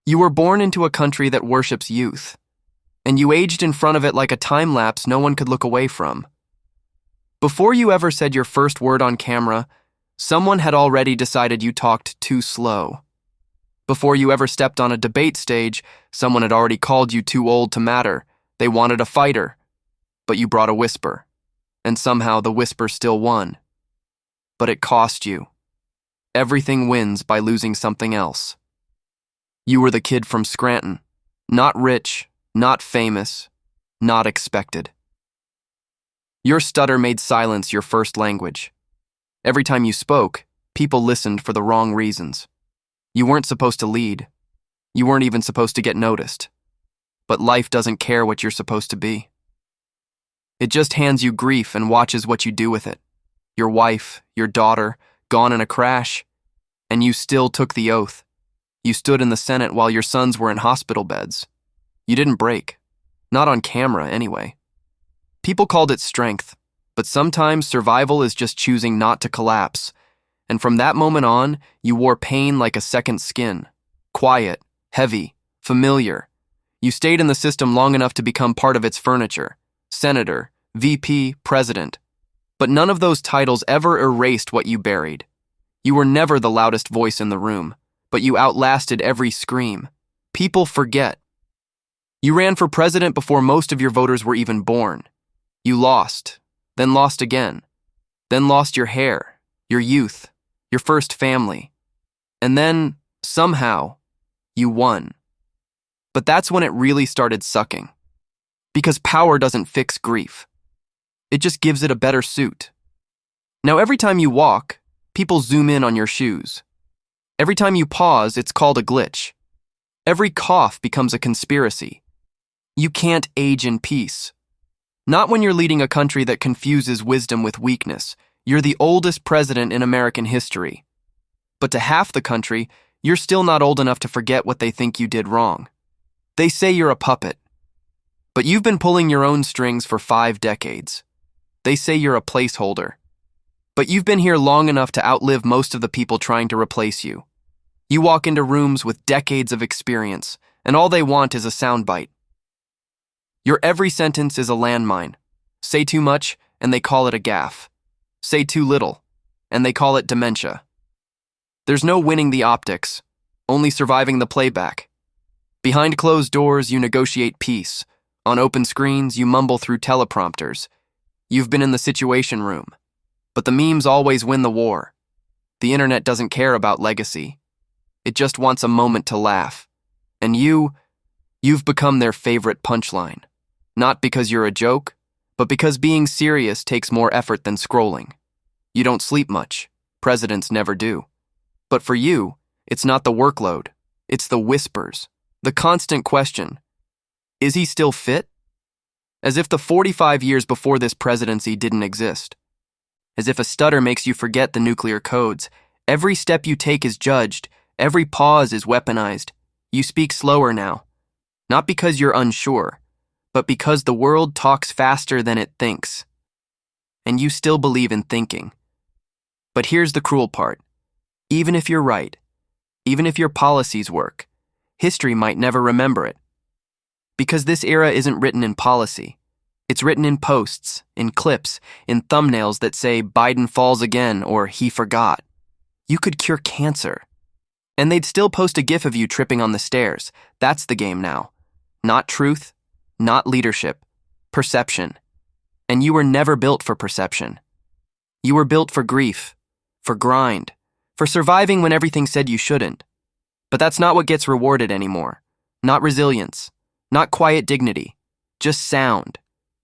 You were born into a country that worships youth, and you aged in front of it like a time lapse no one could look away from. Before you ever said your first word on camera, someone had already decided you talked too slow. Before you ever stepped on a debate stage, someone had already called you too old to matter. They wanted a fighter, but you brought a whisper, and somehow the whisper still won. But it cost you. Everything wins by losing something else. You were the kid from Scranton, not rich, not famous, not expected. Your stutter made silence your first language. Every time you spoke, people listened for the wrong reasons. You weren't supposed to lead. You weren't even supposed to get noticed. But life doesn't care what you're supposed to be. It just hands you grief and watches what you do with it. Your wife, your daughter, gone in a crash, and you still took the oath. You stood in the Senate while your sons were in hospital beds. You didn't break. Not on camera, anyway. People called it strength, but sometimes survival is just choosing not to collapse. And from that moment on, you wore pain like a second skin. Quiet, heavy, familiar. You stayed in the system long enough to become part of its furniture. Senator, VP, president. But none of those titles ever erased what you buried. You were never the loudest voice in the room, but you outlasted every scream. People forget. You ran for president before most of your voters were even born. You lost, then lost again, then lost your hair, your youth, your first family, and then, somehow, you won. But that's when it really started sucking. Because power doesn't fix grief. It just gives it a better suit. Now every time you walk, people zoom in on your shoes. Every time you pause, it's called a glitch. Every cough becomes a conspiracy. You can't age in peace. Not when you're leading a country that confuses wisdom with weakness. You're the oldest president in American history. But to half the country, you're still not old enough to forget what they think you did wrong. They say you're a puppet. But you've been pulling your own strings for 5 decades. They say you're a placeholder. But you've been here long enough to outlive most of the people trying to replace you. You walk into rooms with decades of experience, and all they want is a soundbite. Your every sentence is a landmine. Say too much, and they call it a gaffe. Say too little, and they call it dementia. There's no winning the optics, only surviving the playback. Behind closed doors, you negotiate peace. On open screens, you mumble through teleprompters. You've been in the situation room. But the memes always win the war. The internet doesn't care about legacy. It just wants a moment to laugh. And you've become their favorite punchline. Not because you're a joke, but because being serious takes more effort than scrolling. You don't sleep much. Presidents never do. But for you, it's not the workload. It's the whispers. The constant question. Is he still fit? As if the 45 years before this presidency didn't exist. As if a stutter makes you forget the nuclear codes. Every step you take is judged. Every pause is weaponized. You speak slower now. Not because you're unsure, but because the world talks faster than it thinks. And you still believe in thinking. But here's the cruel part. Even if you're right, even if your policies work, history might never remember it. Because this era isn't written in policy. It's written in posts, in clips, in thumbnails that say Biden falls again or he forgot. You could cure cancer. And they'd still post a gif of you tripping on the stairs. That's the game now. Not truth, not leadership, perception. And you were never built for perception. You were built for grief, for grind, for surviving when everything said you shouldn't. But that's not what gets rewarded anymore. Not resilience, not quiet dignity, just sound,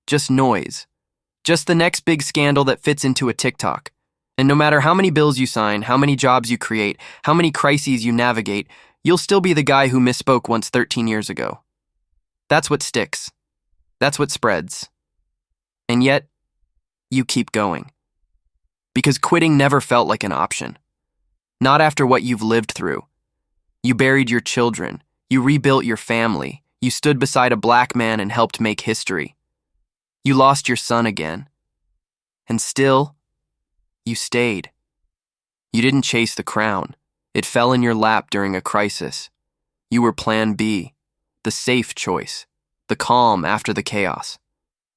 just noise, just the next big scandal that fits into a TikTok. And no matter how many bills you sign, how many jobs you create, how many crises you navigate, you'll still be the guy who misspoke once 13 years ago. That's what sticks. That's what spreads. And yet, you keep going. Because quitting never felt like an option. Not after what you've lived through. You buried your children. You rebuilt your family. You stood beside a black man and helped make history. You lost your son again. And still, you stayed. You didn't chase the crown. It fell in your lap during a crisis. You were plan B, the safe choice, the calm after the chaos.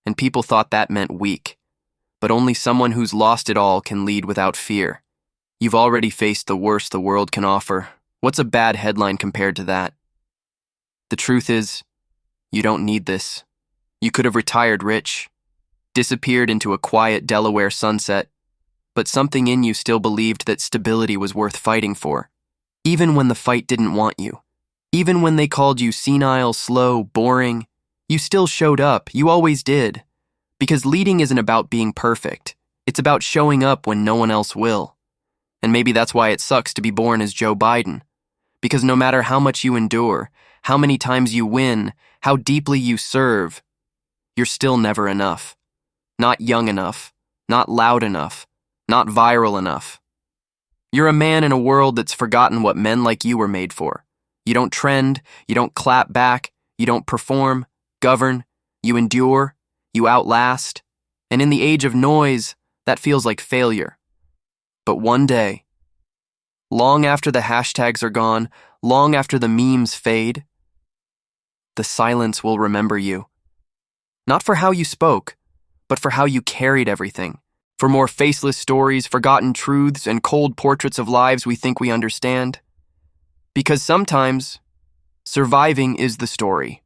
And people thought that meant weak. But only someone who's lost it all can lead without fear. You've already faced the worst the world can offer. What's a bad headline compared to that? The truth is, you don't need this. You could have retired rich, disappeared into a quiet Delaware sunset, but something in you still believed that stability was worth fighting for. Even when the fight didn't want you. Even when they called you senile, slow, boring, you still showed up. You always did. Because leading isn't about being perfect. It's about showing up when no one else will. And maybe that's why it sucks to be born as Joe Biden. Because no matter how much you endure, how many times you win, how deeply you serve, you're still never enough. Not young enough, not loud enough, not viral enough. You're a man in a world that's forgotten what men like you were made for. You don't trend, you don't clap back, you don't perform, govern, you endure, you outlast. And in the age of noise, that feels like failure. But one day, long after the hashtags are gone, long after the memes fade, the silence will remember you. Not for how you spoke, but for how you carried everything. For more faceless stories, forgotten truths, and cold portraits of lives we think we understand. Because sometimes, surviving is the story.